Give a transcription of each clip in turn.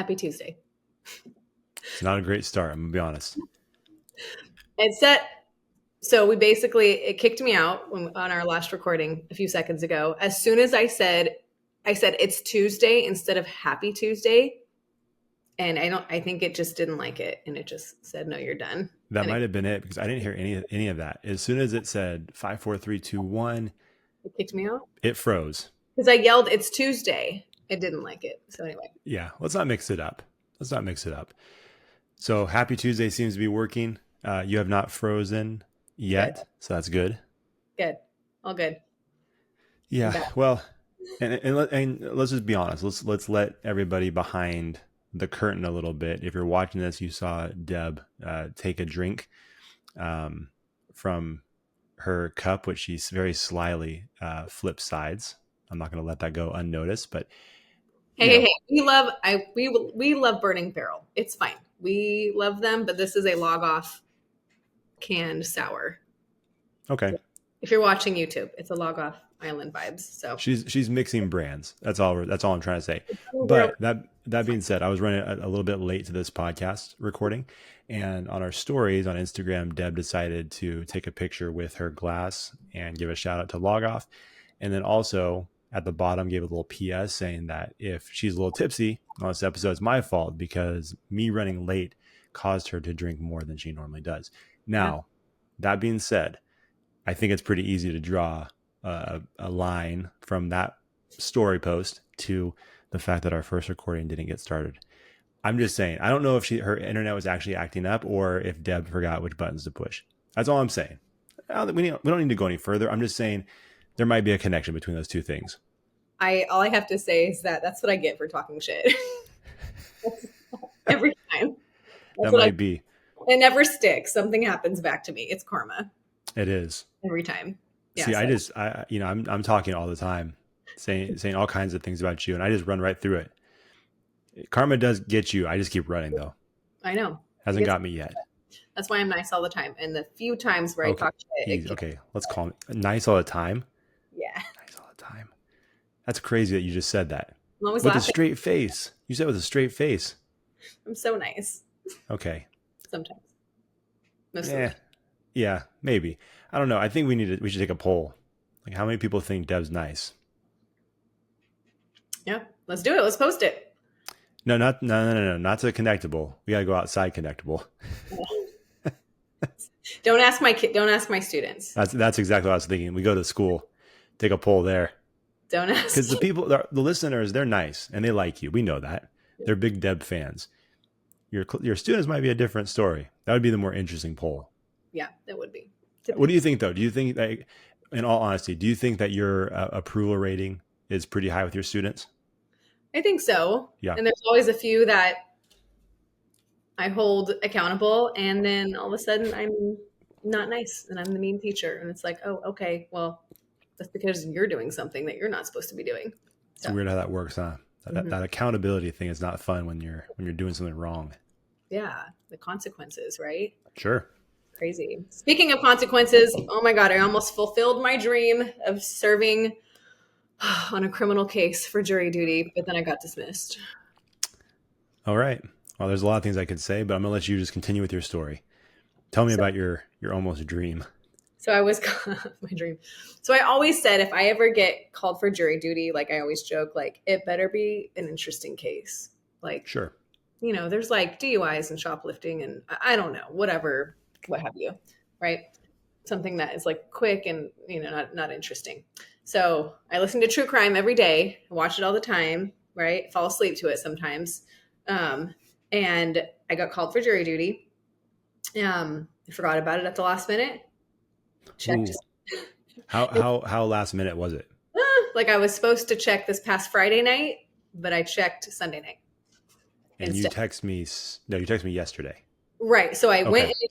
Happy Tuesday. It's not a great start. I'm gonna be honest. So it kicked me out on our last recording a few seconds ago. As soon as I said it's Tuesday instead of Happy Tuesday. And I think it just didn't like it. And it just said, no, you're done. That might have been it because I didn't hear any of that. As soon as it said 5, 4, 3, 2, 1, it kicked me out. It froze. Because I yelled, it's Tuesday. It didn't like it. So anyway. Yeah, let's not mix it up. So Happy Tuesday seems to be working. You have not frozen yet, good. So that's good. Good. All good. Yeah. Well, and let's just be honest. Let's let everybody behind the curtain a little bit. If you're watching this, you saw Deb take a drink from her cup, which she very slyly flipped sides. I'm not going to let that go unnoticed, but hey, we love Burning Barrel. It's fine. We love them, but this is a log off canned sour. Okay. So if you're watching YouTube, it's a log off island vibes. So she's mixing brands. That's all I'm trying to say. But that being said, I was running a little bit late to this podcast recording, and on our stories on Instagram, Deb decided to take a picture with her glass and give a shout out to Log Off. And then also at the bottom gave a little PS saying that if she's a little tipsy on this episode, it's my fault because me running late caused her to drink more than she normally does. Now, that being said, I think it's pretty easy to draw a line from that story post to the fact that our first recording didn't get started. I'm just saying, I don't know if her internet was actually acting up or if Deb forgot which buttons to push. That's all I'm saying. We don't need to go any further. I'm just saying there might be a connection between those two things. All I have to say is that's what I get for talking shit. Every time. That might be. It never sticks. Something happens back to me. It's karma. It is. Every time. Yeah, see, I'm talking all the time, saying all kinds of things about you, and I just run right through it. Karma does get you. I just keep running though. I know. Hasn't got me yet. That's why I'm nice all the time. And the few times where I talk shit. Okay, let's call it nice all the time. Yeah. Nice all the time. That's crazy that you just said that. I'm always with laughing. A straight face. You said with a straight face. I'm so nice. Okay. Sometimes. Mostly. Yeah, maybe. I don't know. I think we should take a poll. Like, how many people think Deb's nice? Yeah, let's do it. Let's post it. No, not to Connectable. We gotta go outside Connectable. Don't ask my students. That's exactly what I was thinking. We go to school, take a poll there. Don't ask. Because the listeners, they're nice and they like you. We know that. They're big Deb fans. Your students might be a different story. That would be the more interesting poll. Yeah, that would be. What do you think, though? Do you think that, in all honesty, do you think that your approval rating is pretty high with your students? I think so. Yeah. And there's always a few that I hold accountable, and then all of a sudden I'm not nice and I'm the mean teacher. And it's like, oh, okay, well, that's because you're doing something that you're not supposed to be doing. So. It's weird how that works, huh? That accountability thing is not fun when you're doing something wrong. Yeah, the consequences, right? Sure. Crazy. Speaking of consequences, oh my God, I almost fulfilled my dream of serving on a criminal case for jury duty, but then I got dismissed. All right. Well, there's a lot of things I could say, but I'm going to let you just continue with your story. Tell me about your almost dream. So my dream. So I always said, if I ever get called for jury duty, like I always joke, like it better be an interesting case. Like, sure. There's like DUIs and shoplifting and I don't know, whatever, what have you, right? Something that is like quick and, not interesting. So I listen to true crime every day. I watch it all the time, right? Fall asleep to it sometimes. And I got called for jury duty. I forgot about it at the last minute. Checked. How last minute was it? Like I was supposed to check this past Friday night, but I checked Sunday night. And instead. You texted me yesterday. Right. So I went in.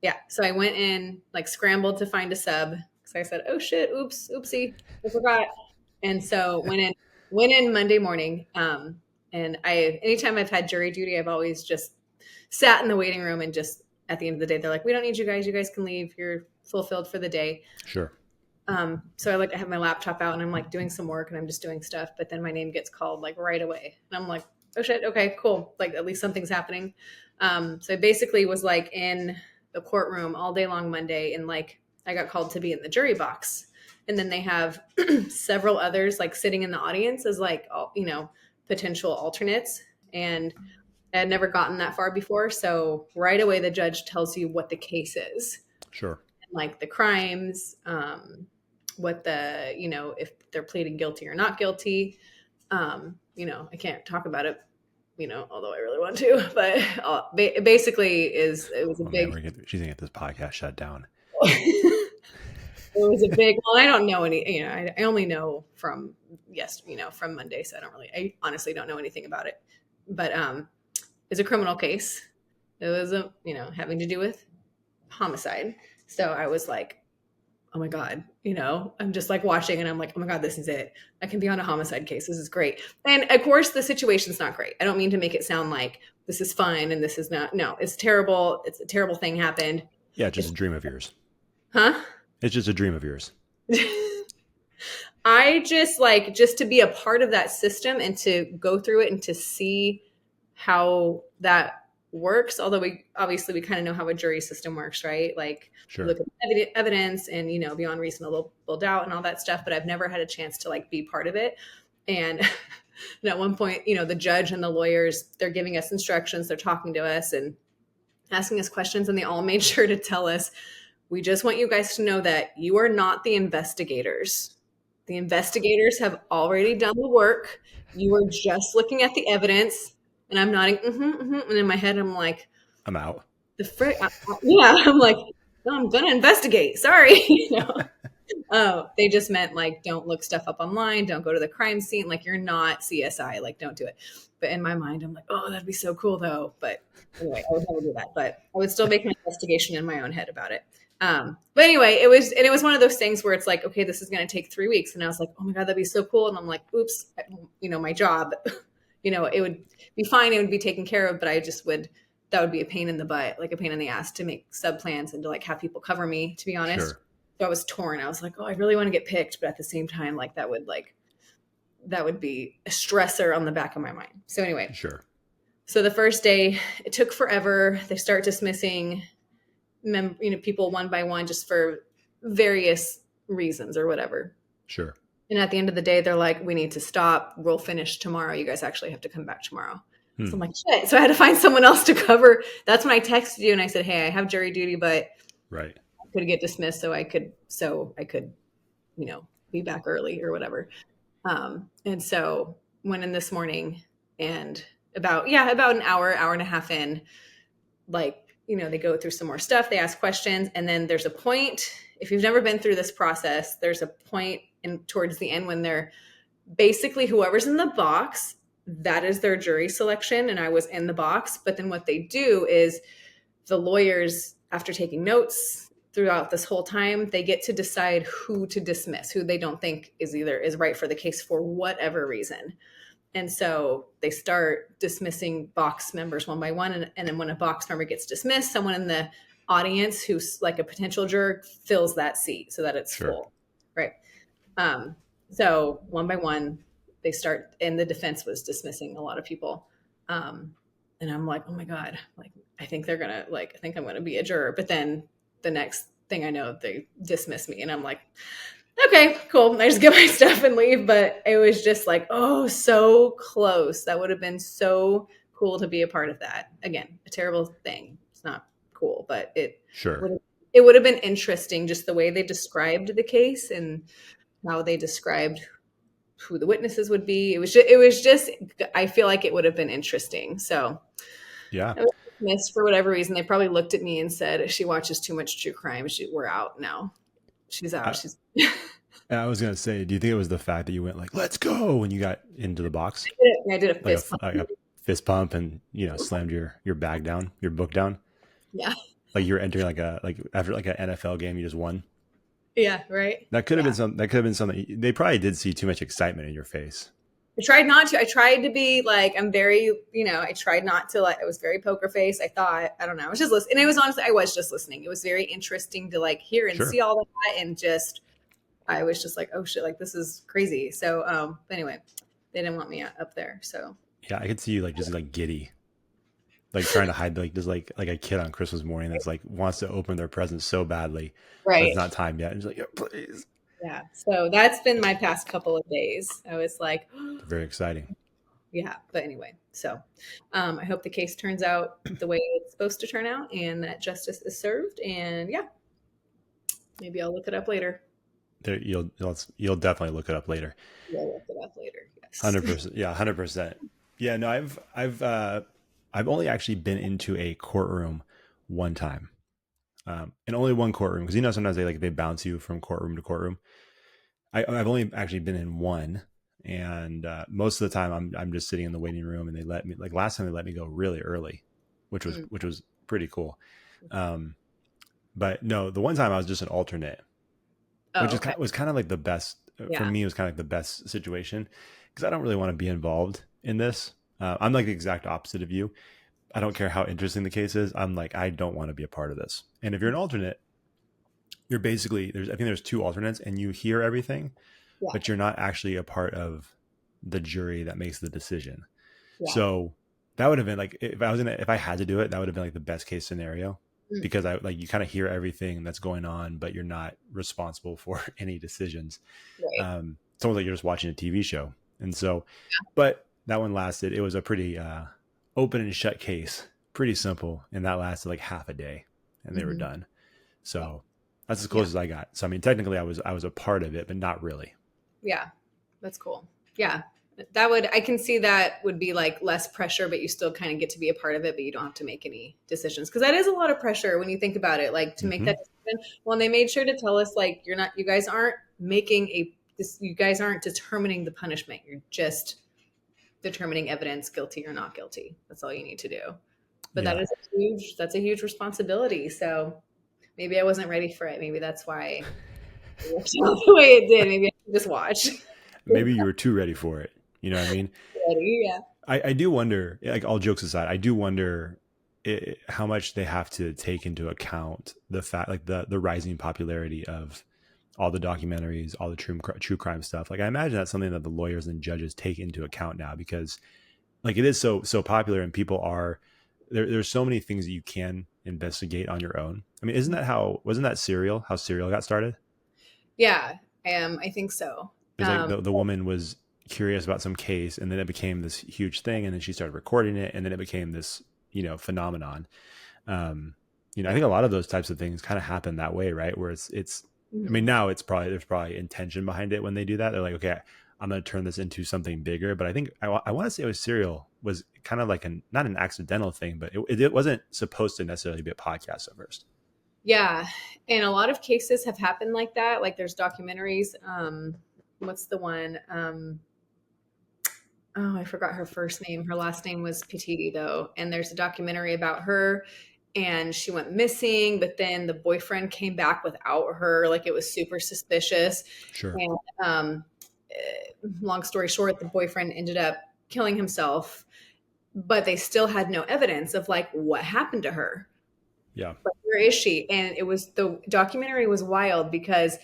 Yeah. So I went in, like scrambled to find a sub. So I said, oh shit, oopsie, I forgot. And so went in Monday morning. And anytime I've had jury duty, I've always just sat in the waiting room and just at the end of the day, they're like, we don't need you guys. You guys can leave. You're fulfilled for the day. Sure. So I have my laptop out and I'm like doing some work and I'm just doing stuff. But then my name gets called like right away. And I'm like, oh shit, okay, cool. Like at least something's happening. So I basically was like in the courtroom all day long Monday, and like I got called to be in the jury box. And then they have several others like sitting in the audience as like, potential alternates. And I had never gotten that far before. So right away, the judge tells you what the case is, Sure. like the crimes, what if they're pleading guilty or not guilty. I can't talk about it, although I really want to, but basically it was a Oh man, big, she's gonna get this podcast shut down. it was a big, well, I don't know any, I only know from, from Monday. So I honestly don't know anything about it, but, it's a criminal case. It was having to do with homicide. So I was like, oh my God, I'm just like watching and I'm like, oh my God, this is it. I can be on a homicide case. This is great. And of course the situation's not great. I don't mean to make it sound like this is fine and this is not. No, it's terrible. It's a terrible thing happened. Yeah, just a dream of yours. Huh? It's just a dream of yours. I just to be a part of that system and to go through it and to see how that works. Although we kind of know how a jury system works, right? Like Sure. look at evidence and, beyond reasonable doubt and all that stuff. But I've never had a chance to like be part of it. And and at one point, the judge and the lawyers, they're giving us instructions. They're talking to us and asking us questions. And they all made sure to tell us, we just want you guys to know that you are not the investigators. The investigators have already done the work. You are just looking at the evidence. And I'm nodding, and in my head, I'm like, I'm out. the frick, yeah. I'm like, no, I'm gonna investigate. Sorry, Oh, they just meant like, don't look stuff up online, don't go to the crime scene. Like, you're not CSI. Like, don't do it. But in my mind, I'm like, oh, that'd be so cool though. But anyway, I would never do that. But I would still make an investigation in my own head about it. But anyway, it was one of those things where it's like, okay, this is going to take 3 weeks, and I was like, oh my God, that'd be so cool. And I'm like, oops, my job, it would be fine. It would be taken care of, but that would be a pain in the butt, like a pain in the ass to make sub plans and to like have people cover me, to be honest. Sure. So I was torn. I was like, oh, I really want to get picked. But at the same time, that would be a stressor on the back of my mind. So anyway, Sure. So the first day, it took forever. They start dismissing people one by one, just for various reasons or whatever. Sure. And at the end of the day, they're like, we need to stop. We'll finish tomorrow. You guys actually have to come back tomorrow. So I'm like, shit. So I had to find someone else to cover. That's when I texted you and I said, hey, I have jury duty, but right. I could get dismissed so I could, be back early or whatever. And so went in this morning, and about an hour and a half in, they go through some more stuff. They ask questions. And then there's a point, if you've never been through this process, there's a point towards the end when they're basically, whoever's in the box, that is their jury selection. And I was in the box. But then what they do is the lawyers, after taking notes throughout this whole time, they get to decide who to dismiss, who they don't think is right for the case for whatever reason. And so they start dismissing box members one by one. And then when a box member gets dismissed, someone in the audience who's like a potential juror fills that seat so that it's full. Right. So one by one, they start, and the defense was dismissing a lot of people. And I'm like, oh my God, like, I think I'm going to be a juror. But then the next thing I know, they dismiss me, and I'm like, okay, cool. I just get my stuff and leave. But it was just like, oh, so close. That would have been so cool to be a part of that. Again, a terrible thing. It's not cool, but it would have been interesting, just the way they described the case and how they described who the witnesses would be. It was just, I feel like it would have been interesting. So yeah, I was dismissed for whatever reason. They probably looked at me and said, she watches too much true crime. We're out now. She's out. I was gonna say, do you think it was the fact that you went like, "Let's go" when you got into the box? I did a fist pump. Like a fist pump, and slammed your bag down, your book down. Yeah. Like you're entering after an NFL game, you just won. Yeah. Right. That could have been something. That could have been something. They probably did see too much excitement in your face. I tried not to. I tried to be like, I'm very, I tried not to, like, I was very poker face. I thought, I don't know. I was just listening. And it was honestly, I was just listening. It was very interesting to like hear and see all that. And I was just like, oh shit, like this is crazy. So, anyway, they didn't want me up there. So Yeah, I could see you like just like giddy, like trying to hide like just like a kid on Christmas morning that's like wants to open their present so badly, but it's Right. not time yet. And just like, yeah, please. Yeah. So that's been my past couple of days. I was like, Very exciting. yeah. But anyway, so I hope the case turns out the way it's supposed to turn out and that justice is served. And yeah, maybe I'll look it up later. There, you'll definitely look it up later. Yeah, I'll look it up later. Yes. 100%. Yeah, 100%. Yeah, no, I've only actually been into a courtroom one time, and only one courtroom because sometimes they bounce you from courtroom to courtroom. I've only actually been in one, and most of the time I'm just sitting in the waiting room, and they let me like last time they let me go really early, Mm. which was pretty cool. Um, but no, the one time I was just an alternate, which Oh, is okay. was kind of like the best for Yeah. me. It was kind of like the best situation because I don't really want to be involved in this. I'm like the exact opposite of you. I don't care how interesting the case is. I'm like I don't want to be a part of this. And if you're an alternate, you're basically there's I think there's two alternates, and you hear everything, Yeah. but you're not actually a part of the jury that makes the decision. Yeah. So that would have been like if I had to do it, that would have been like the best case scenario Mm. because I like you kind of hear everything that's going on, but you're not responsible for any decisions. Right. It's almost like you're just watching a TV show. And so, but that one lasted. It was a pretty open and shut case, pretty simple, and that lasted like half a day, and they were Hmm. done. Yeah. So that's as Yeah. close as I got. So I mean, technically, I was a part of it, but not really. Yeah. That's cool. Yeah. That would, I can see that would be like less pressure, but you still kind of get to be a part of it, but you don't have to make any decisions. Cause that is a lot of pressure when you think about it, like to make Hmm. that decision. Well, and they made sure to tell us, like, you guys aren't making you guys aren't determining the punishment. You're just determining evidence, guilty or not guilty. That's all you need to do. But Yeah, that's a huge responsibility. So maybe I wasn't ready for it. Maybe that's why it worked out the way it did. Maybe I should just watch. maybe you were too ready for it. You know what I mean? Ready? Yeah. I do wonder, like all jokes aside, I do wonder how much they have to take into account the fact, like the rising popularity of all the documentaries, all the true crime stuff. Like I imagine that's something that the lawyers and judges take into account now because like it is so popular and people are there's so many things that you can investigate on your own. I mean, isn't that how wasn't that Serial how Serial got started? Yeah. I think so. It was like the woman was curious about some case and then it became this huge thing and then she started recording it and then it became this phenomenon. um I Yeah. think a lot of those types of things kind of happen that way, right, where it's I Mhm. mean now it's probably there's probably intention behind it when they do that. They're like, okay, I'm going to turn this into something bigger. But I think I want to say it was Serial was kind of like not an accidental thing, but it wasn't supposed to necessarily be a podcast at first. Yeah. And a lot of cases have happened like that. Like there's documentaries. What's the one? Oh, I forgot her first name. Her last name was Petiti, though. And there's a documentary about her, and she went missing, but then the boyfriend came back without her. Like it was super suspicious. Sure. And long story short, the boyfriend ended up killing himself, but they still had no evidence of like what happened to her. Yeah. Like, where is she? And it was the documentary was wild because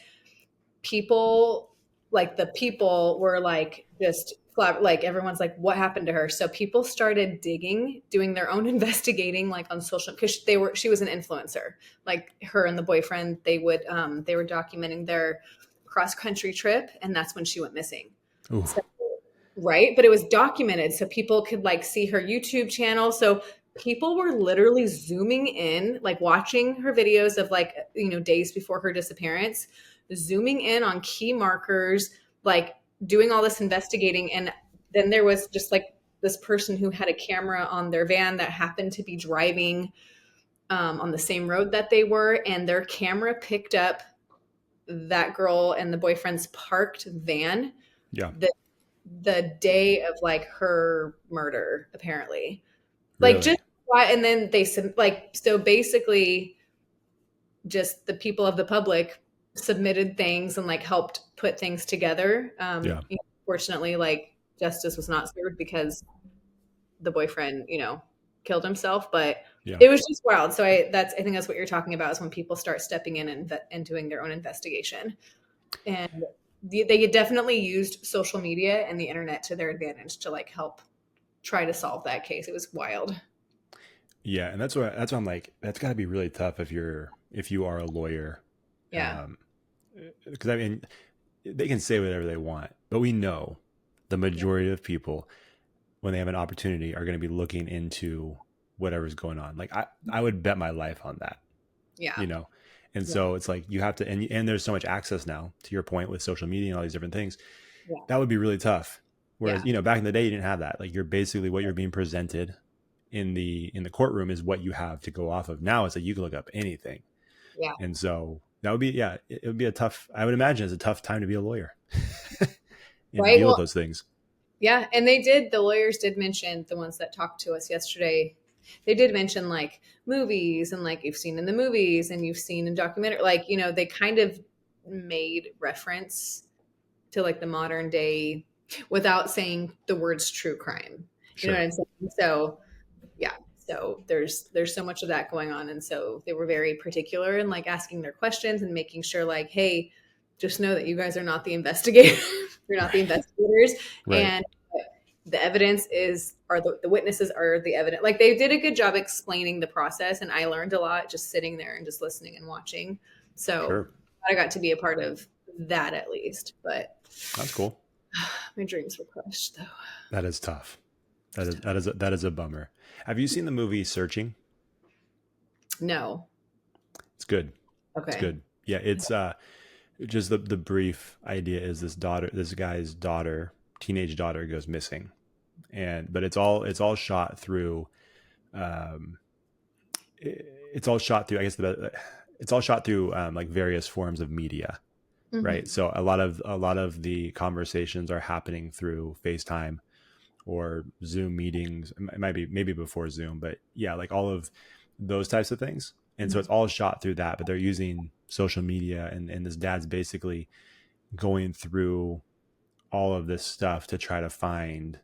people the people were like just like everyone's like what happened to her, so people started digging, doing their own investigating like on social because she was an influencer, like her and the boyfriend they were documenting their cross country trip and that's when she went missing. Ooh. So, right, but it was documented so people could like see her YouTube channel, so people were literally zooming in like watching her videos of like days before her disappearance, zooming in on key markers, like doing all this investigating. And then there was just like this person who had a camera on their van that happened to be driving on the same road that they were, and their camera picked up that girl and the boyfriend's parked van Yeah. the the day of like her murder apparently, like just Really. and then like so basically just the people of the public submitted things and like helped put things together. Yeah. Fortunately, like justice was not served because the boyfriend, killed himself. But Yeah. it was just wild. So I think that's what you're talking about is when people start stepping in and doing their own investigation. And they definitely used social media and the internet to their advantage to like help. try to solve that case. It was wild. Yeah, and that's why I'm like, that's got to be really tough if you are a lawyer, Yeah. because I mean, they can say whatever they want, but we know the Yeah. majority of people, when they have an opportunity, are going to be looking into whatever's going on. Like I would bet my life on that, Yeah. you know. And Yeah. so it's like you have to, and there's so much access now, to your point, with social media and all these different things. Yeah. That would be really tough. Whereas, Yeah. back in the day, you didn't have that. Like, you're basically, what you're being presented in the courtroom is what you have to go off of. Now it's like you can look up anything. Yeah. And so that would be, yeah, it would be a tough, I would imagine it's a tough time to be a lawyer and to Right. deal with Well, those things. yeah. And the lawyers did mention, the ones that talked to us yesterday, they did mention like movies and like you've seen in the movies and you've seen in documentary, like, they kind of made reference to like the modern day without saying the words true crime. You know what Sure. I'm saying? So yeah. So there's so much of that going on. And so they were very particular in like asking their questions and making sure like, hey, just know that you guys are not the investigators. You're not the Right. investigators. Right. And the evidence is, are the witnesses are the evidence. Like they did a good job explaining the process. And I learned a lot just sitting there and just listening and watching. So Sure. I got to be a part of that at least. But That's cool. my dreams were crushed though. That is tough. That is a bummer. Have you seen the movie Searching? No. It's good. It's Okay. good. Yeah, it's just the brief idea is this guy's daughter, teenage daughter, goes missing. But it's all shot through, um it's all shot through, I guess, it's all shot through, like, various forms of media, right? Mm-hmm. So a lot of the conversations are happening through FaceTime or Zoom meetings. It might be maybe before Zoom, but yeah, like all of those types of things. And so it's all shot through that, but they're using social media, and this dad's basically going through all of this stuff to try to find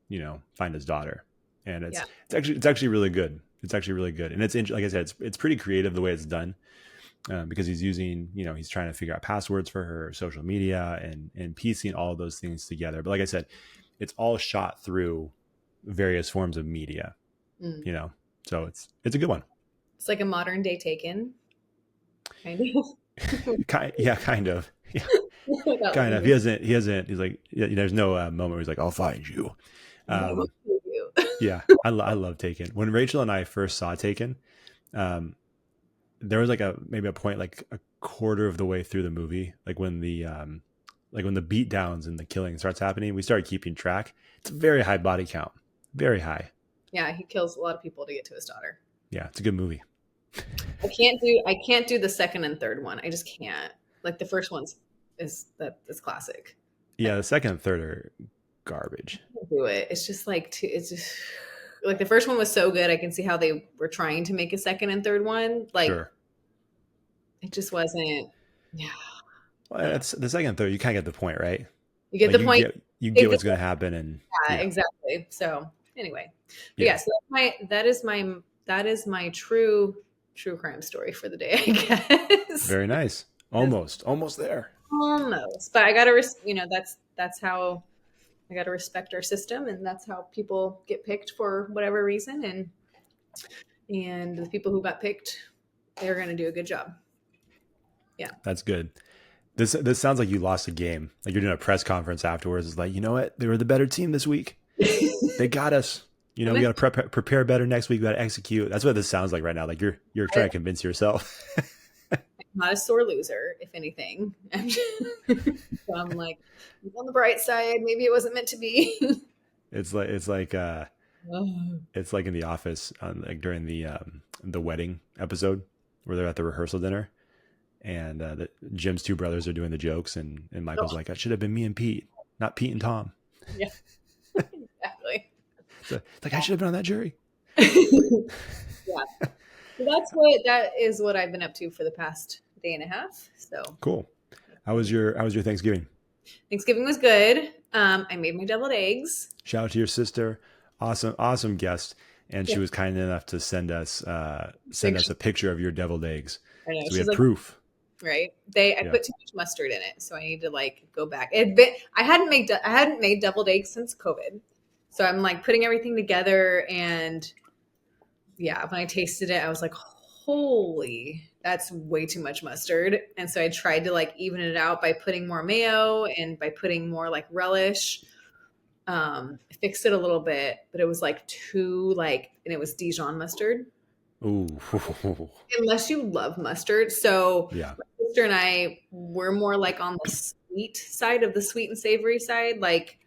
his daughter. And Yeah. it's actually really good. It's actually really good. And like I said, it's pretty creative the way it's done, because he's trying to figure out passwords for her social media, and piecing all of those things together. But like I said, it's all shot through various forms of media, Mm. you know, so it's a good one. It's like a modern day Taken, kind of. Yeah, kind of. Yeah, Without kind of. losing He's like, yeah, there's no moment where he's like, I'll find you. my Um, you. yeah, I love Taken. When Rachel and I first saw Taken, um, there was like maybe a point like a quarter of the way through the movie, like when the beat downs and the killing starts happening, we started keeping track. It's a very high body count, very high. Yeah, he kills a lot of people to get to his daughter. Yeah, it's a good movie. I can't do the second and third one. I just can't. Like the first one's is classic. I Yeah, the second and third are garbage. can't do it. It's just like it's just like the first one was so good. I can see how they were trying to make a second and third one. Like Sure. it just wasn't. Yeah, Well, I don't know. that's the second and third. You kind of get the point, right? You get Like the you point. get you Take get the what's going to happen, and Yeah, yeah, exactly. So anyway, but yeah, yeah. so that is my true crime story for the day, I guess. Very nice. Yes, Almost there. almost, but I gotta, that's how I gotta respect our system, and that's how people get picked for whatever reason, and the people who got picked, they're gonna do a good job. Yeah. That's good. This sounds like you lost a game. Like you're doing a press conference afterwards. It's like, you know what? They were the better team this week. They got us. I'm We a, got to prepare better next week. We got to execute. That's what this sounds like right now. Like you're trying to convince yourself. not a sore loser, if anything. So I'm like, on the bright side, maybe it wasn't meant to be. It's like in The Office, like during the wedding episode where they're at the rehearsal dinner, and Jim's two brothers are doing the jokes, and Michael's Oh, like, "That should have been me and Pete, not Pete and Tom." yeah, exactly. So it's like, I should have been on that jury. Yeah. So that is what I've been up to for the past day and a half. So Cool. How was your Thanksgiving? Thanksgiving was good. I made my deviled eggs. Shout out to your sister. Awesome guest. And Yeah. she was kind enough to send us Picture. a picture of your deviled eggs. I know. So we She's had like, proof. right. I Yeah. put too much mustard in it, so I need to like go back. I hadn't made deviled eggs since COVID. So I'm like putting everything together, and yeah, when I tasted it, I was like, holy, that's way too much mustard. And so I tried to like even it out by putting more mayo and by putting more like relish. I fixed it a little bit, but it was like too like, and it was Dijon mustard. Ooh. Unless you love mustard. So Yeah. my sister and I were more like on the sweet side of the sweet and savory side, like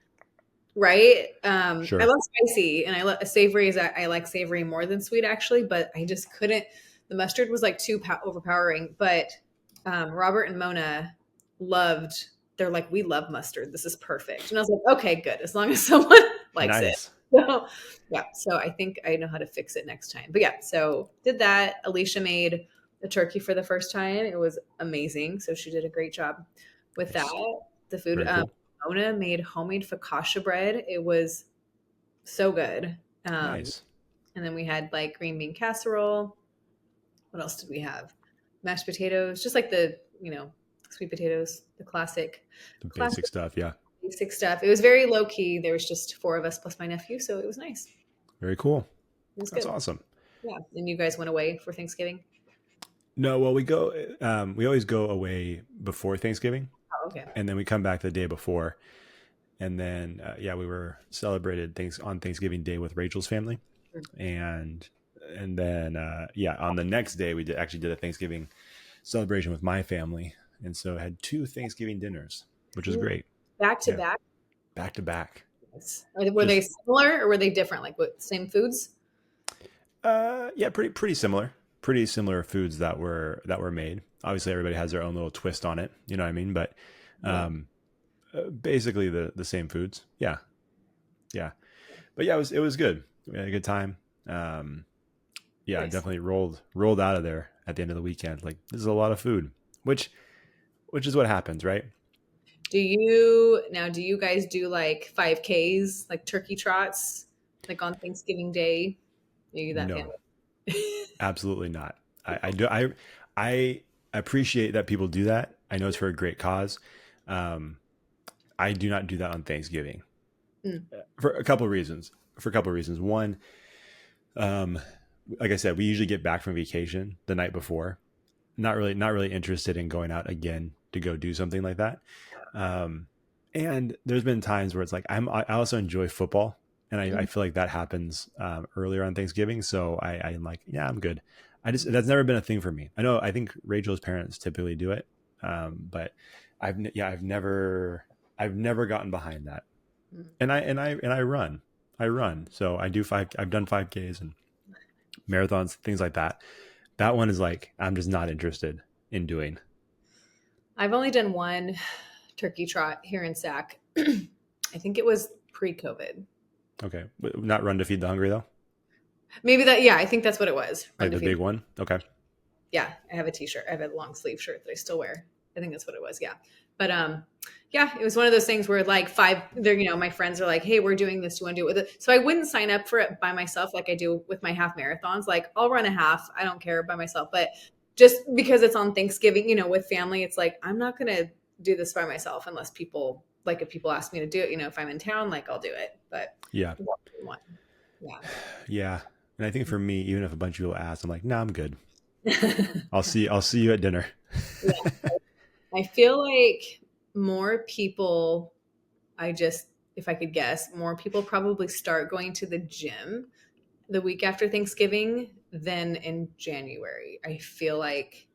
right. I Sure. love spicy, and I love savory. I like savory more than sweet actually, but I just couldn't. The mustard was like too overpowering. But Robert and Mona loved. They're like, we love mustard. This is perfect. And I was like, okay, good. As long as someone likes it. Nice. So yeah. So I think I know how to fix it next time. But yeah. So did that. Alicia made the turkey for the first time. It was amazing. So she did a great job with that. Nice. The food. Very cool. Mona made homemade focaccia bread. It was so good. Um, Nice. and then we had like green bean casserole. What else did we have? Mashed potatoes, just like the, sweet potatoes, the The classic basic stuff. Yeah. basic stuff. It was very low key. There was just four of us plus my nephew, so it was nice. Very cool. It was That's good. awesome. Yeah. And you guys went away for Thanksgiving? No, well, we always go away before Thanksgiving, Oh, okay. and then we come back the day before. And then, yeah, we were celebrated on Thanksgiving Day with Rachel's family. And, and then, yeah, on the next day, actually did a Thanksgiving celebration with my family. And so I had two Thanksgiving dinners, which was great. Back to Yeah. back. Back to back. Were they Just, similar or were they different? Like what, same foods? yeah, pretty similar. Pretty similar foods that were made. Obviously, everybody has their own little twist on it. You know what I mean? But Yeah. um, basically the same foods. Yeah, yeah. But yeah, it was good. We had a good time. Yeah, Nice. definitely rolled out of there at the end of the weekend. Like this is a lot of food, which is what happens, right? Do you guys do like 5Ks, like turkey trots, like on Thanksgiving Day? Are you that No, family? absolutely not. I appreciate that people do that. I know it's for a great cause. Um, I do not do that on Thanksgiving Mm, for a couple of reasons. One, um, like I said, we usually get back from vacation the night before. Not really interested in going out again to go do something like that. Um, and there's been times where it's like I also enjoy football, and I mm. feel like that happens earlier on Thanksgiving. So I'm like, yeah, I'm good. That's never been a thing for me. I think Rachel's parents typically do it, but I've never gotten behind that. Mm. And I run. So I've done 5Ks and marathons, things like that. That one is like I'm just not interested in doing. I've only done one turkey trot here in Sac. I think it was pre-COVID. Okay, not run to feed the hungry though. Maybe that, yeah, I think that's what it was. Run Like to the feed. big one. Okay. Yeah, I have a t-shirt. I have a long sleeve shirt that I still wear. I think that's what it was. Yeah. But yeah, it was one of those things where like my friends are like, "Hey, we're doing this. Do you want to do it with it?" So I wouldn't sign up for it by myself like I do with my half marathons. Like I'll run a half. I don't care by myself, but just because it's on Thanksgiving, with family, it's like I'm not going to do this by myself unless if people ask me to do it, if I'm in town, like I'll do it. But Yeah. yeah. Yeah. And I think for me, even if a bunch of people ask, I'm like, nah, I'm good. I'll see you at dinner. Yeah. I feel like more people, if I could guess, more people probably start going to the gym the week after Thanksgiving than in January. I feel like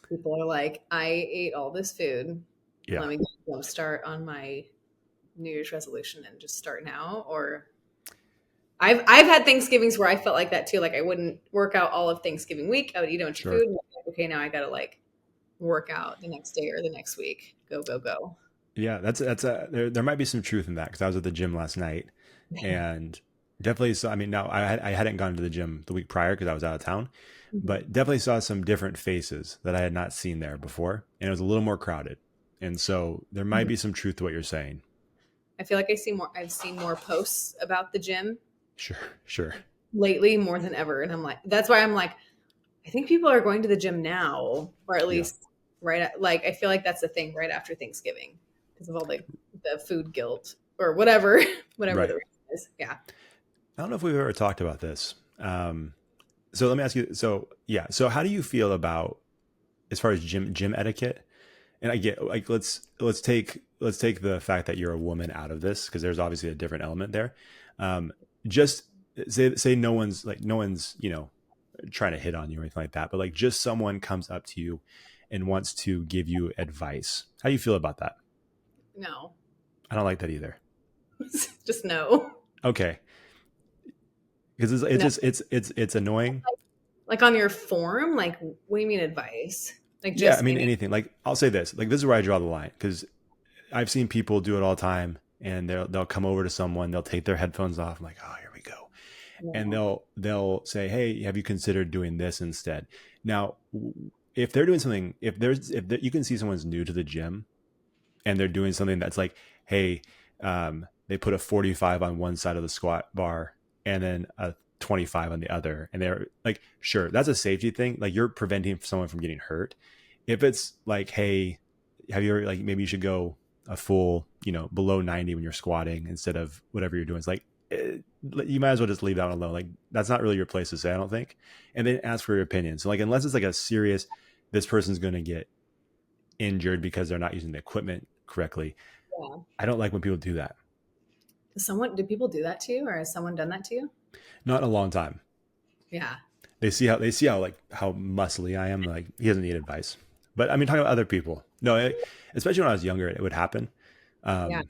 people are like, I ate all this food. Yeah. Let me jump start on my New Year's resolution and just start now. Or I've had Thanksgivings where I felt like that too. Like I wouldn't work out all of Thanksgiving week. I would eat a bunch of Sure. food. And like, okay, now I gotta like work out the next day or the next week. Go, go, go. Yeah. There might be some truth in that because I was at the gym last night and definitely saw. I mean, now I hadn't gone to the gym the week prior because I was out of town, Mhm. but definitely saw some different faces that I had not seen there before, and it was a little more crowded. And so there might Mhm. be some truth to what you're saying. I feel like I've seen more posts about the gym Sure. Sure. lately more than ever. And that's why I'm like, I think people are going to the gym now, or at Yeah. least like, I feel like that's the thing right after Thanksgiving because of all the food guilt or whatever, whatever the Right. reason Yeah. I don't know if we've ever talked about this. So let me ask you. So yeah. So how do you feel about as far as gym etiquette? And I get like let's take the fact that you're a woman out of this because there's obviously a different element there. Um, just say no one's trying to hit on you or anything like that, but like just someone comes up to you and wants to give you advice. How do you feel about that? No. I don't like that either. Just no. Okay, because it's No. just it's annoying. Like on your form, like what do you mean advice? Like Yeah, I just mean any anything. Like I'll say this. Like this is where I draw the line because I've seen people do it all the time, and they'll come over to someone, they'll take their headphones off. I'm like, oh, here we go, and no. they'll say, hey, have you considered doing this instead? Now, if they're doing something, if you can see someone's new to the gym and they're doing something that's like, hey, they put a 45 on one side of the squat bar and then a 25 on the other, and they're like, sure, that's a safety thing. Like you're preventing someone from getting hurt. If it's like, hey, have you ever like maybe you should go a full, below 90 when you're squatting instead of whatever you're doing. It's like you might as well just leave that one alone. Like that's not really your place to say, I don't think. And then ask for your opinion. So like unless it's like a serious, this person's going to get injured because they're not using the equipment correctly. Yeah. I don't like when people do that. Did people do that to you, or has someone done that to you? Not in a long time. Yeah. They see how like how muscly I am. Like he doesn't need advice. But I mean, talking about other people. No, especially when I was younger, it would happen. Yeah.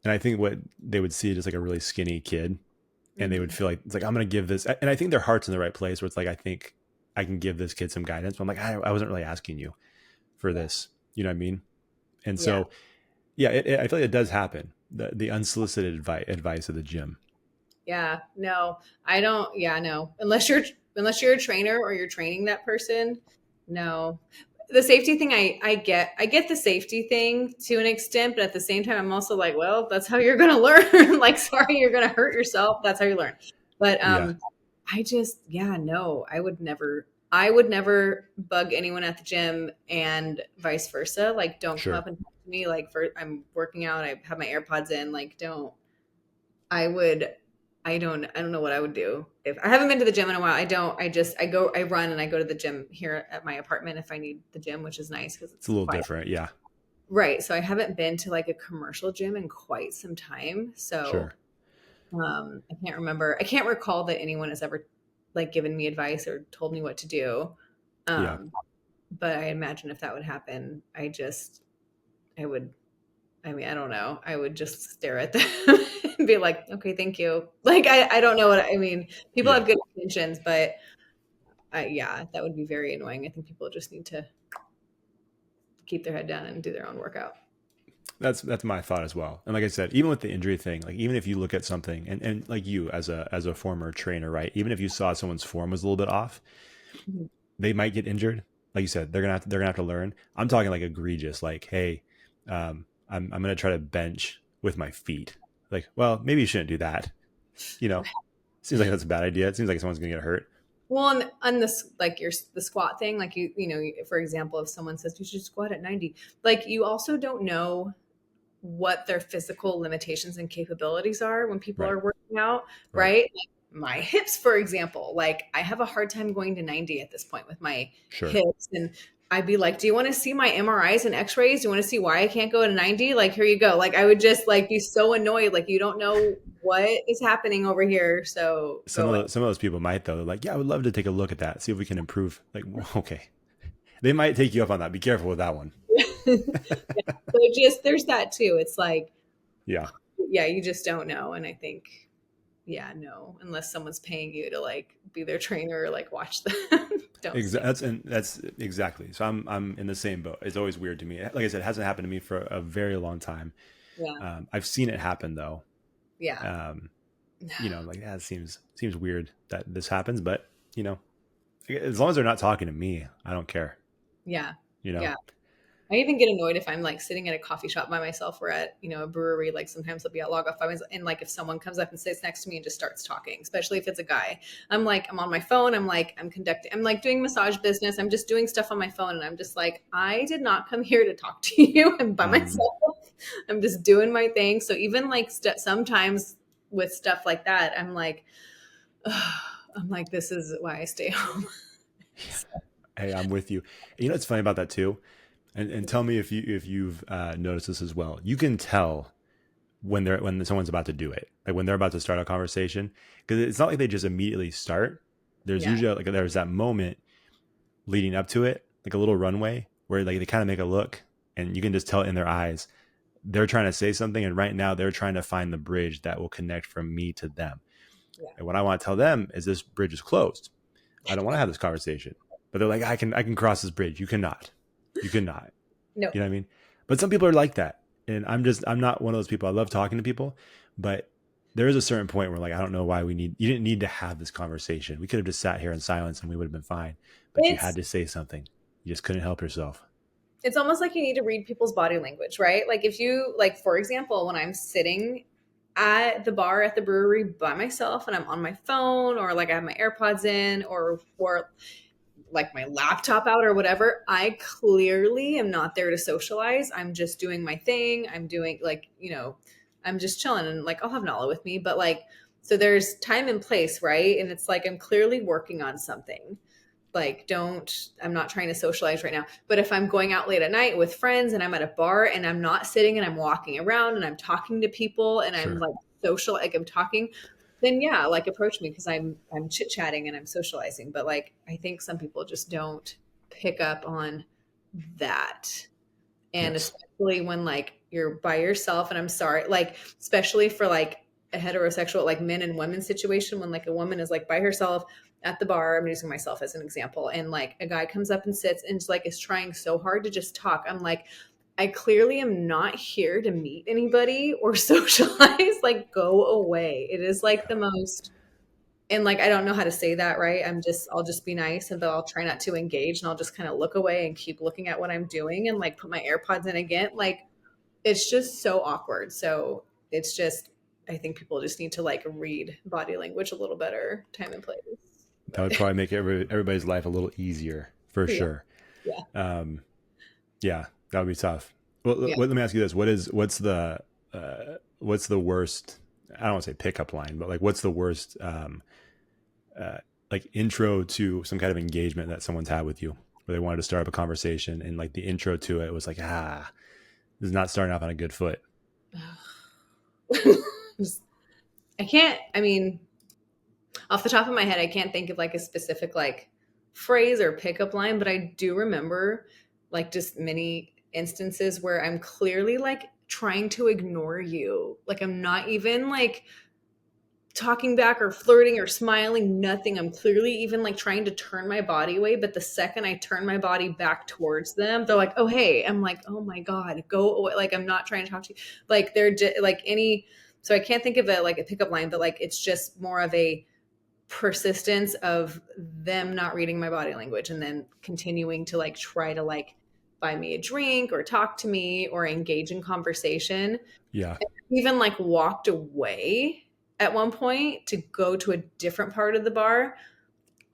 And I think what they would see is like a really skinny kid, and they would Hmm. feel like it's like I'm gonna give this. And I think their heart's in the right place where it's like I think I can give this kid some guidance. But I'm like I wasn't really asking you for this. You know what I mean? And Yeah. so yeah, I feel like it does happen. The unsolicited advice of the gym. Yeah. No, I don't. Yeah. No. Unless you're a trainer or you're training that person. No. The safety thing, I get the safety thing to an extent, but at the same time, I'm also like, well, that's how you're gonna learn. Like, sorry, you're gonna hurt yourself. That's how you learn. But Yeah, yeah, no, I would never bug anyone at the gym and vice versa. Like, don't come sure. up and talk to me. Like, I'm working out, I have my AirPods in. Like, don't. I would. I don't know what I would do if I haven't been to the gym in a while. I don't. I run and I go to the gym here at my apartment if I need the gym, which is nice because It's it's a little quiet. different. Yeah, Right. So I haven't been to like a commercial gym in quite some time. So sure. I can't recall that anyone has ever like given me advice or told me what to do. Yeah, Um, but I imagine if that would happen, I would, I mean, I don't know. I would just stare at them and be like, okay, thank you. Like, I don't know what I mean. People yeah. have good intentions, but yeah, that would be very annoying. I think people just need to keep their head down and do their own workout. That's my thought as well. And like I said, even with the injury thing, like even if you look at something and like you as a former trainer, right? Even if you saw someone's form was a little bit off, Mhm. they might get injured. Like you said, they're gonna have to learn. I'm talking like egregious, like, hey, I'm gonna try to bench with my feet. Like, well, maybe you shouldn't do that. You know, seems like that's a bad idea. It seems like someone's gonna get hurt. Well, on this, like the squat thing, like for example, if someone says you should squat at 90, like you also don't know what their physical limitations and capabilities are when people Right, are working out, right, right? Like my hips, for example, like I have a hard time going to 90 at this point with my sure. hips. And I'd be like, do you want to see my MRIs and x-rays? Do you want to see why I can't go to 90? Like, here you go. Like, I would just like be so annoyed. Like, you don't know what is happening over here. So Some go of away. those some of those people might though. They're like, yeah, I would love to take a look at that, see if we can improve. Like, well, okay, they might take you up on that. Be careful with that one. Yeah. So there's that too. It's like, Yeah. yeah, you just don't know. And I think, yeah, no, unless someone's paying you to like be their trainer or like watch them, don't stand. That's exactly. So I'm in the same boat. It's always weird to me. Like I said, it hasn't happened to me for a very long time. Yeah. I've seen it happen though. Yeah. Um, like that seems weird that this happens, but you know, as long as they're not talking to me, I don't care. Yeah. You know, Yeah. I even get annoyed if I'm like sitting at a coffee shop by myself or at, a brewery. Like sometimes I'll be at log off by myself. And like if someone comes up and sits next to me and just starts talking, especially if it's a guy, I'm like, I'm on my phone. I'm like, I'm like doing massage business. I'm just doing stuff on my phone. And I'm just like, I did not come here to talk to you. I'm by mm, myself. I'm just doing my thing. So even like sometimes with stuff like that, I'm like, ugh, I'm like, this is why I stay home. Hey, I'm with you. You know what's funny about that too? And tell me if you've noticed this as well. You can tell when someone's about to do it, like when they're about to start a conversation, because it's not like they just immediately start. There's Yeah, usually like there's that moment leading up to it, like a little runway where like they kind of make a look, and you can just tell in their eyes they're trying to say something, and right now they're trying to find the bridge that will connect from me to them. yeah. And what I want to tell them is this bridge is closed. I don't want to have this conversation. But they're like, I can cross this bridge. You cannot. You cannot. No, You know what I mean? But some people are like that. And I'm not one of those people. I love talking to people, but there is a certain point where like I don't know why you didn't need to have this conversation. We could have just sat here in silence and we would have been fine. But you had it's to say something. You just couldn't help yourself. it's almost like you need to read people's body language, right? Like if you like, for example, when I'm sitting at the bar at the brewery by myself and I'm on my phone or like I have my AirPods in or like my laptop out or whatever, I clearly am not there to socialize. I'm just doing my thing. I'm doing like, I'm just chilling and like I'll have Nala with me, but like so there's time and place, right? And it's like I'm clearly working on something. Like I'm not trying to socialize right now. But if I'm going out late at night with friends and I'm at a bar and I'm not sitting and I'm walking around and I'm talking to people and I'm Sure. like social, like I'm talking, then yeah, like approach me because I'm chit chatting and I'm socializing. But like I think some people just don't pick up on that. And Yes. especially when like you're by yourself, and I'm sorry, like especially for like a heterosexual like men and women situation, when like a woman is like by herself at the bar, I'm using myself as an example, and like a guy comes up and sits and just like is trying so hard to just talk. I'm like, I clearly am not here to meet anybody or socialize. Like, go away. It is like the most, and like, I don't know how to say that right. I'll just be nice and then I'll try not to engage and I'll just kind of look away and keep looking at what I'm doing and like put my AirPods in again. Like, it's just so awkward. So it's just, I think people just need to like read body language a little better, time and place. That would But probably make everybody's life a little easier for yeah, sure. yeah, Um, yeah, that would be tough. Well, yeah. let me ask you this: what's the worst? I don't want to say pickup line, but like, what's the worst uh, like intro to some kind of engagement that someone's had with you, where they wanted to start up a conversation, and like the intro to it was like, this is not starting off on a good foot. Just- I can't, I mean, off the top of my head, I can't think of like a specific like phrase or pickup line, but I do remember like just many instances where I'm clearly like trying to ignore you. Like I'm not even like talking back or flirting or smiling, nothing. I'm clearly even like trying to turn my body away. But the second I turn my body back towards them, they're like, oh, hey. I'm like, oh my God, go away. Like, I'm not trying to talk to you. Like, they're like any, so I can't think of it like a pickup line, but like it's just more of a persistence of them not reading my body language and then continuing to like try to like buy me a drink or talk to me or engage in conversation. Yeah. Even like walked away at one point to go to a different part of the bar,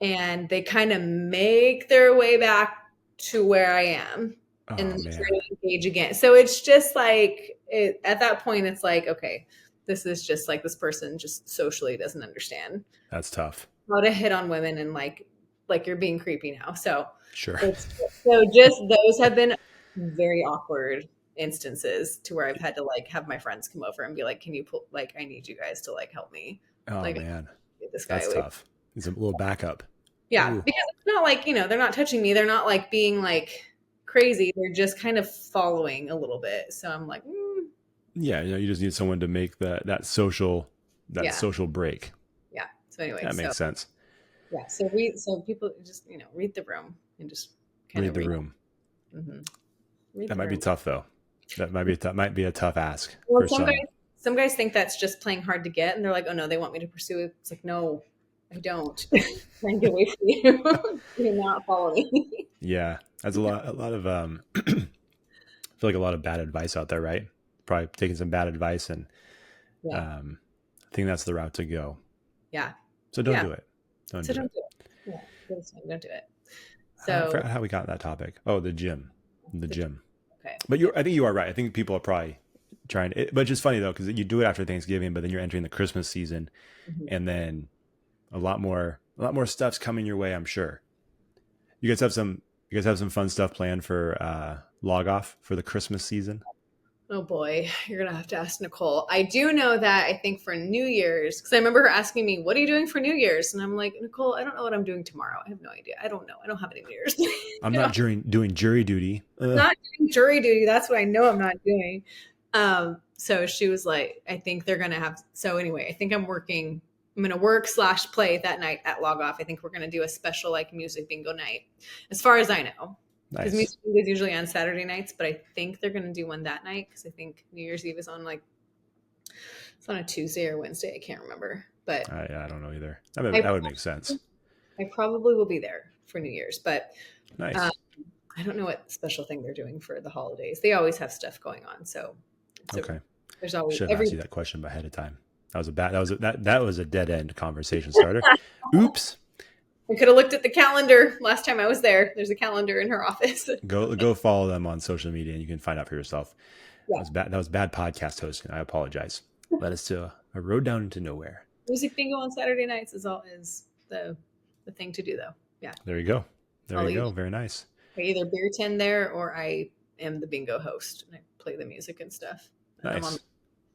and they kind of make their way back to where I am and Oh then try man, to engage again. So it's just like at that point it's like, okay, this is just like this person just socially doesn't understand that's tough. how to hit on women, and like you're being creepy now. So Sure. it's so just those have been very awkward instances to where I've had to like have my friends come over and be like, can you pull, like, I need you guys to like help me. Oh Like, man, get this guy that's away. tough. It's a little backup. Yeah. Ooh. Because it's not like, they're not touching me. They're not like being like crazy. They're just kind of following a little bit. So I'm like, Yeah, you just need someone to make that yeah. social break. Yeah. So anyway, That so makes sense. yeah. So people just, read the room and just kind Read of the read. room. Mhm. Read That the might be room. tough though. That might be a tough ask Well, for some. some guys think that's just playing hard to get, and they're like, "Oh no, they want me to pursue it." It's like, no, I don't. Try and get away from you. Do not follow me. Yeah, that's a lot of I feel like a lot of bad advice out there, right? Probably taking some bad advice, and Yeah, I think that's the route to go. yeah, So don't yeah. do it. Don't So do don't it. do it. Yeah, don't do it. I So forgot how we got on that topic. Oh, the gym, the the gym. okay, But yeah, I think you are right. I think people are probably but it's just funny though, because you do it after Thanksgiving, but then you're entering the Christmas season, Mhm. and then a lot more stuff's coming your way, I'm sure. You guys have some fun stuff planned for log off for the Christmas season. Oh boy, you're gonna have to ask Nicole. I do know that I think for New Year's, because I remember her asking me, "What are you doing for New Year's?" And I'm like, Nicole, I don't know what I'm doing tomorrow. I have no idea. I don't know. I don't have any New Year's. I'm You know, not doing jury duty. not doing jury duty. That's what I know I'm not doing. So she was like, I think they're gonna have. So anyway, I think I'm working. I'm gonna work slash play that night at log off. I think we're gonna do a special like music bingo night, as far as I know, because Nice. music bingo is usually on Saturday nights. But I think they're gonna do one that night because I think New Year's Eve is on like it's on a Tuesday or Wednesday. I can't remember, but I don't know either. I That would make sense. I probably will be there for New Year's. But uh, Nice. I don't know what special thing they're doing for the holidays. They always have stuff going on, so it's a, Okay. there's always Should have every. asked you that question ahead of time. That was a dead end conversation starter. Oops. I could have looked at the calendar last time I was there. There's a calendar in her office. Go follow them on social media and you can find out for yourself. Yeah. That was bad podcast hosting. I apologize. Led us to a road down into nowhere. Music bingo on Saturday nights is the thing to do though. Yeah. There you go. There I'll you go. Very nice. I either beer tend there or I am the bingo host and I play the music and stuff. And Nice.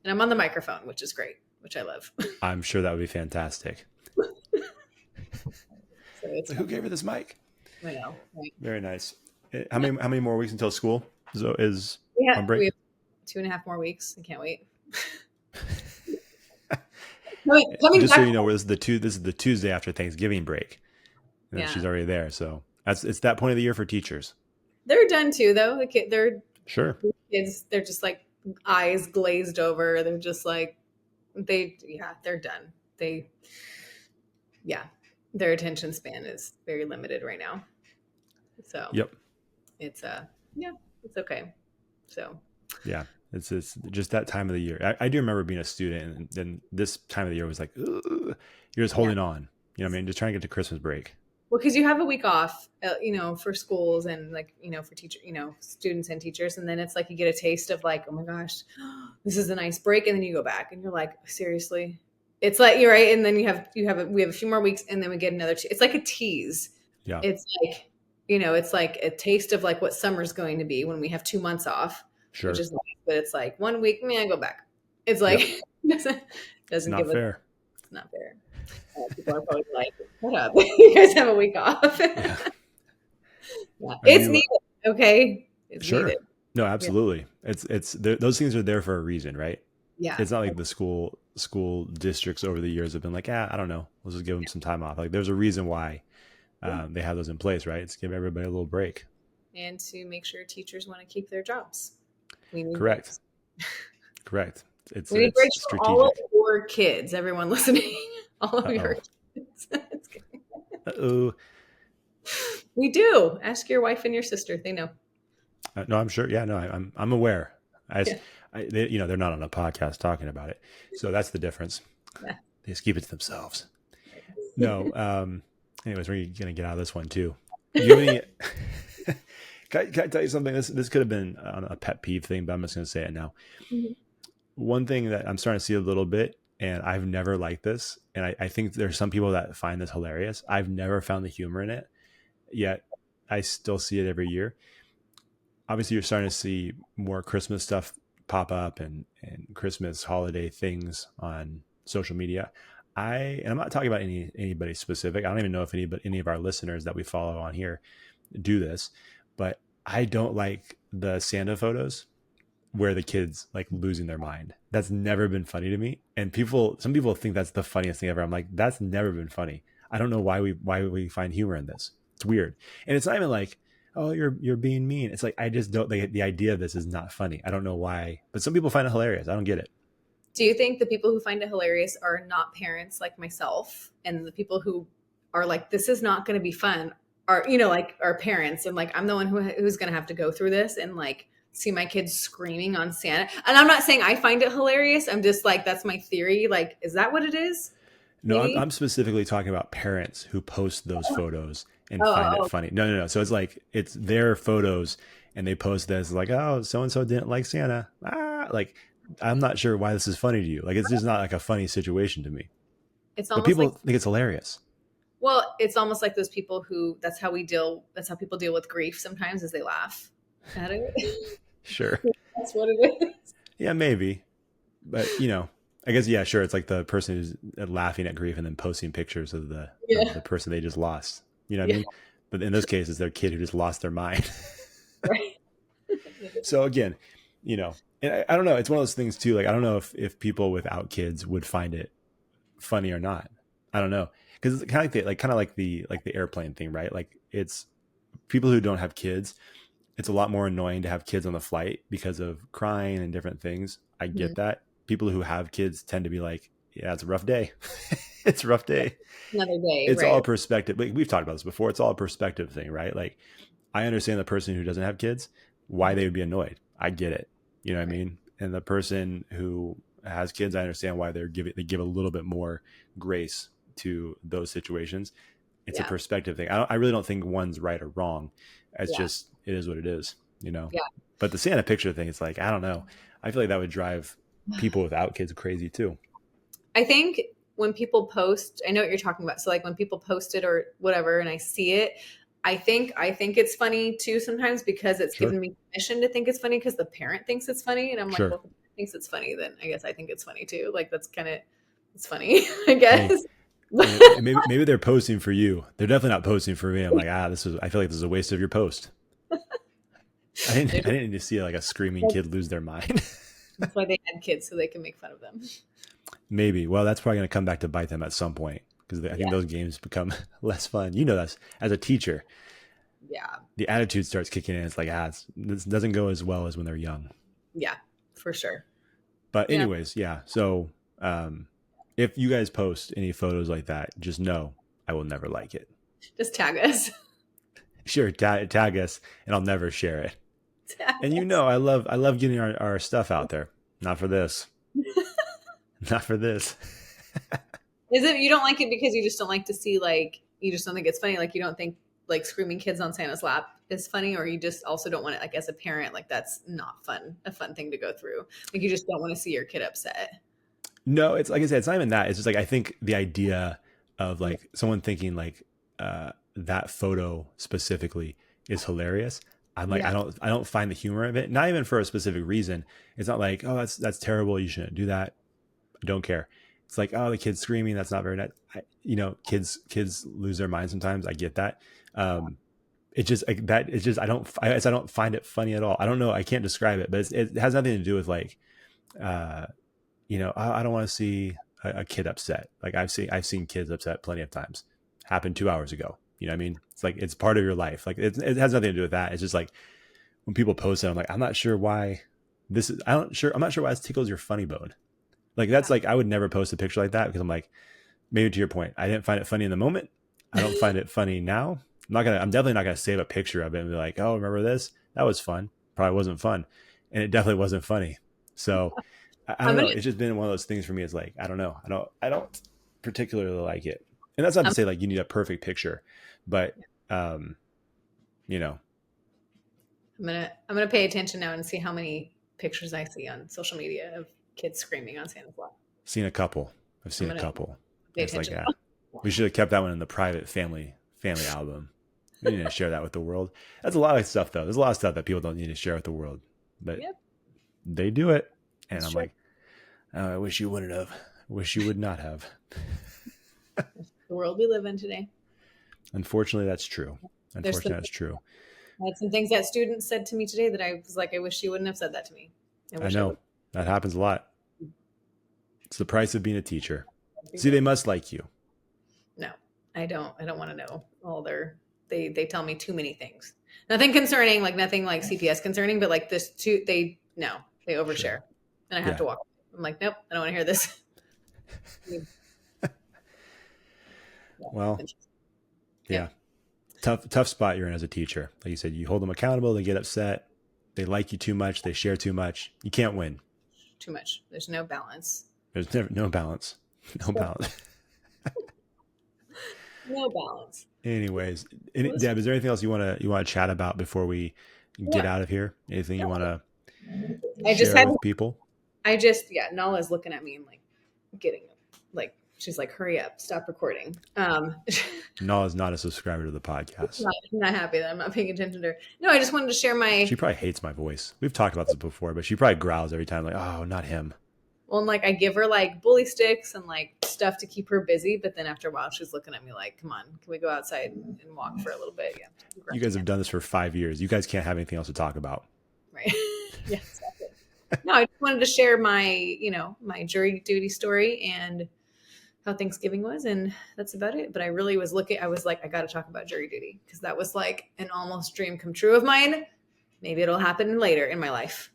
I'm on the microphone, which is great, which I love. I'm sure that would be fantastic. So it's Who gave her this mic? I know. Right? Very nice. How many more weeks until school is on We break? have 2.5 more weeks. I can't wait. Coming Just back. so you know, this is the Tuesday after Thanksgiving break. And then Yeah. she's already there. So it's that point of the year for teachers. They're done too though. They're Sure. kids, they're just like eyes glazed over. They're just like they're done. Yeah, their attention span is very limited right now. So Yep. it's yeah, it's okay. So Yeah. It's just that time of the year. I do remember being a student, and then this time of the year was like, ugh, you're just holding on. You know what I mean? Just trying to get to Christmas break. well, because you have a week off, for schools and like for teacher, students and teachers, and then it's like you get a taste of like, oh my gosh, this is a nice break, and then you go back and you're like, seriously, it's like you're right, and then we have a few more weeks, and then we get another. It's like a tease. Yeah. It's like it's like a taste of like what summer's going to be when we have 2 months off, Sure. which is nice, but it's like 1 week, man, go back. It's like doesn't Not give us. fair. It's not fair. People are probably like, "Shut up! You guys have a week off." Yeah. Yeah. It's needed. Okay, it's Sure. needed. No, absolutely. Those things are there for a reason, right? Yeah, It's not like the school districts over the years have been like, I don't know, let's just give them some time off. Like there's a reason why they have those in place, right? It's give everybody a little break. and to make sure teachers want to keep their jobs. We need Correct. breaks. Correct. It's We need breaks for all of strategic. your kids. Everyone listening, all of your kids. Uh-oh. We do. Ask your wife and your sister; they know. No, I'm sure. Yeah, no, I'm aware. Yeah. They're not on a podcast talking about it, so that's the difference. Yeah. They just keep it to themselves. No. Anyways, we're gonna get out of this one too. Do you have any? Can I tell you something? This could have been a pet peeve thing, but I'm just gonna say it now. Mhm. One thing that I'm starting to see a little bit, and I've never liked this, and I think there's some people that find this hilarious. I've never found the humor in it, yet I still see it every year. Obviously, you're starting to see more Christmas stuff pop up and Christmas holiday things on social media. And I'm not talking about anybody specific. I don't even know if any of our listeners that we follow on here do this, but I don't like the Santa photos where the kids like losing their mind. That's never been funny to me. And some people think that's the funniest thing ever. I'm like, that's never been funny. I don't know why we find humor in this. It's weird. And it's not even like, oh, you're being mean. It's like, I just don't, the idea of this is not funny. I don't know why, but some people find it hilarious. I don't get it. Do you think the people who find it hilarious are not parents like myself, and the people who are like, this is not going to be fun, are like our parents, and like I'm the one who's going to have to go through this and like see my kids screaming on Santa? And I'm not saying I find it hilarious. I'm just like, that's my theory. Like, is that what it is? No, Maybe? I'm specifically talking about parents who post those photos and find it funny. No. So it's like, it's their photos and they post this like, oh, so-and-so didn't like Santa. Like I'm not sure why this is funny to you. Like, it's just not like a funny situation to me. It's But almost people like, think it's hilarious. well, it's almost like those people who, that's how people deal with grief sometimes, is they laugh at it. Sure. That's what it is. Yeah, maybe. But I guess yeah, sure. It's like the person who's laughing at grief and then posting pictures of the Yeah. person they just lost. You know what I Yeah. mean? But in those cases, they're a kid who just lost their mind. Right. So again, and I don't know. It's one of those things too. Like I don't know if people without kids would find it funny or not. I don't know because it's kind of like the airplane thing, right? Like it's people who don't have kids. It's a lot more annoying to have kids on the flight because of crying and different things. I Mhm. get that. People who have kids tend to be like, yeah, it's a rough day. It's a rough day. Another day, It's all right? perspective. Like, we've talked about this before. It's all a perspective thing, right? Like I understand the person who doesn't have kids, why they Mhm. would be annoyed. I get it. You know what I Right. mean? And the person who has kids, I understand why they give a little bit more grace to those situations. It's a Yeah. perspective thing. I really don't think one's right or wrong. It's Yeah. just it is what it is. Yeah. But the Santa picture thing, it's like I don't know. I feel like that would drive people without kids crazy too. I think when people post, I know what you're talking about. So like when people post it or whatever and I see it, I think it's funny too sometimes because it's Sure, given me permission to think it's funny because the parent thinks it's funny and I'm like, sure. well, if the parent thinks it's funny, then I guess I think it's funny too. Like that's kind of it's funny, I Hey, guess. maybe they're posting for you. They're definitely not posting for me. I'm like, this is. I feel like this is a waste of your post. They're I just, didn't need to see like a screaming kid lose their mind. that's why they had kids so they can make fun of them. Maybe. Well, that's probably going to come back to bite them at some point because I think Yeah. those games become less fun. You know, that's as a teacher, Yeah. the attitude starts kicking in. It's like, this doesn't go as well as when they're young. Yeah. For sure. But Yeah. anyways, yeah. So if you guys post any photos like that, just know I will never like it. Just tag us. Sure, tag us, and I'll never share it. Tag And us. I love getting our stuff out there. Not for this. Not for this. Is it you don't like it because you just don't like to see like you just don't think it's funny? Like you don't think like screaming kids on Santa's lap is funny, or you just also don't want it like as a parent, like that's not fun, a fun thing to go through. Like you just don't want to see your kid upset. No, it's like I said, it's not even that. It's just like I think the idea of Yeah. like someone thinking like that photo specifically is hilarious. I'm like Yeah. I don't find the humor of it. Not even for a specific reason. It's not like, oh, that's terrible. You shouldn't do that. I don't care. It's like, oh, the kid's screaming. That's not very nice. Kids lose their mind sometimes. I get that. It just like that. It's just I don't find it funny at all. I don't know. I can't describe it, but it has nothing to do with like uh, I don't want to see a kid upset. Like I've seen kids upset plenty of times. Happened 2 hours ago. You know what I mean? It's like it's part of your life. Like it has nothing to do with that. It's just like when people post it, I'm like, I'm not sure why this is. I'm not sure why this tickles your funny bone. Like that's like I would never post a picture like that because I'm like, maybe to your point, I didn't find it funny in the moment. I don't find it funny now. I'm definitely not gonna save a picture of it and be like, oh, remember this? That was fun. Probably wasn't fun, and it definitely wasn't funny. So I I'm don't gonna know. It's just been one of those things for me. It's like I don't know. I don't particularly like it, and that's not to I'm, say like you need a perfect picture, but um, you know, I'm gonna pay attention now and see how many pictures I see on social media of kids screaming on Santa's lap. seen a couple. I've I'm seen a gonna couple. pay And it's like, attention. yeah, we should have kept that one in the private family album. We need to share that with the world. That's a lot of stuff though. There's a lot of stuff that people don't need to share with the world, but Yep, they do it, and that's I'm true. like, oh, I wish you wouldn't have. Wish you would not have. The world we live in today. Unfortunately, that's true. There's some Unfortunately, that's true. I had some things that students said to me today that I was like, I wish you wouldn't have said that to me. I I wish I know would. that happens a lot. It's the price of being a teacher. See, But they must like you. no, I don't. I don't want to know all their. They tell me too many things. Nothing concerning, like nothing like CPS concerning, but like this too. They no, they overshare, Sure. and I have Yeah. to walk. I'm like, nope, I don't want to hear this. Well, Yep, yeah. Tough spot you're in as a teacher. Like you said, you hold them accountable. They get upset. They like you too much. They share too much. You can't win. too much. There's no balance. There's never no balance. No balance. No balance. Anyways, What is- Deb, is there anything else you want to chat about before we get Yeah, out of here? Anything you want to I just share had with people? I just, yeah, Nala's looking at me and like getting like, she's like, hurry up, stop recording. No, is not a subscriber to the podcast. Not happy that I'm not paying attention to her. No, I just wanted to share She my, probably hates my voice. We've talked about this before, but she probably growls every time, like, oh, not him. well, and like I give her like bully sticks and like stuff to keep her busy. But then after a while, she's looking at me like, come on, can we go outside and walk for a little bit? Yeah. You guys have done this for 5 years. You guys can't have anything else to talk about. Right. Yeah, exactly. No, I just wanted to share my, my jury duty story and how Thanksgiving was, and that's about it. But I really was looking, I was like, I got to talk about jury duty because that was like an almost dream come true of mine. Maybe it'll happen later in my life.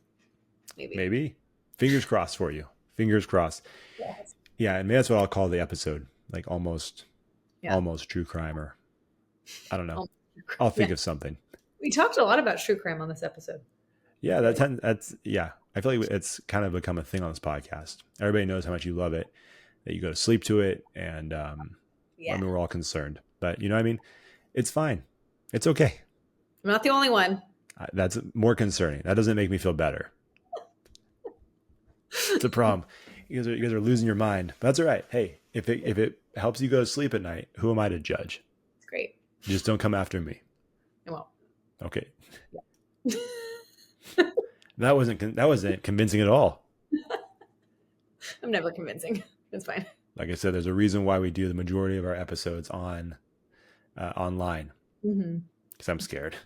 Maybe. Fingers crossed for you. Fingers crossed. Yes. Yeah, and maybe that's what I'll call the episode, like almost true crime, or I don't know. I'll think of something. We talked a lot about true crime on this episode. Yeah, that's yeah. I feel like it's kind of become a thing on this podcast. Everybody knows how much you love it, that you go to sleep to it, and I mean, we're all concerned, but you know what I mean? It's fine. It's okay. I'm not the only one. That's more concerning. That doesn't make me feel better. It's a problem. You guys are losing your mind. But that's all right. Hey, if it helps you go to sleep at night, who am I to judge? It's great. Just don't come after me. I won't. Okay. Yeah. That wasn't convincing at all. I'm never convincing. It's fine. Like I said, there's a reason why we do the majority of our episodes online. Because I'm scared.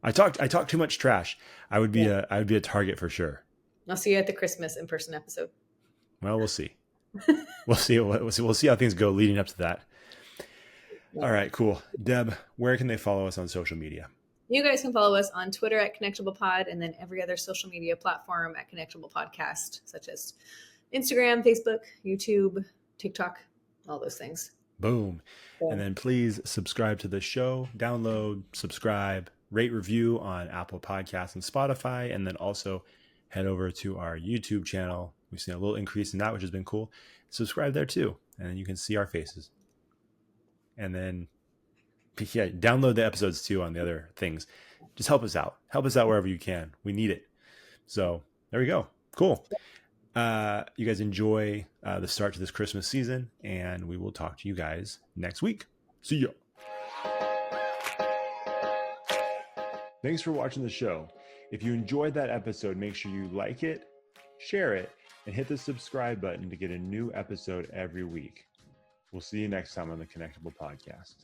I talk too much trash. I would be a target for sure. I'll see you at the Christmas in-person episode. Well, we'll see. We'll see how things go leading up to that. Yeah. All right, cool. Deb, where can they follow us on social media? You guys can follow us on Twitter at Connectable Pod, and then every other social media platform at Connectable Podcast, such as Instagram, Facebook, YouTube, TikTok, all those things. Boom. Yeah. And then please subscribe to the show, download, subscribe, rate, review on Apple Podcasts and Spotify, and then also head over to our YouTube channel. We've seen a little increase in that, which has been cool. Subscribe there too, and then you can see our faces. And then, yeah, download the episodes too on the other things. Just help us out. Help us out wherever you can. We need it. So there we go. Cool. You guys enjoy the start to this Christmas season, and we will talk to you guys next week. See ya. Thanks for watching the show. If you enjoyed that episode, make sure you like it, share it, and hit the subscribe button to get a new episode every week. We'll see you next time on the Connectable Podcast.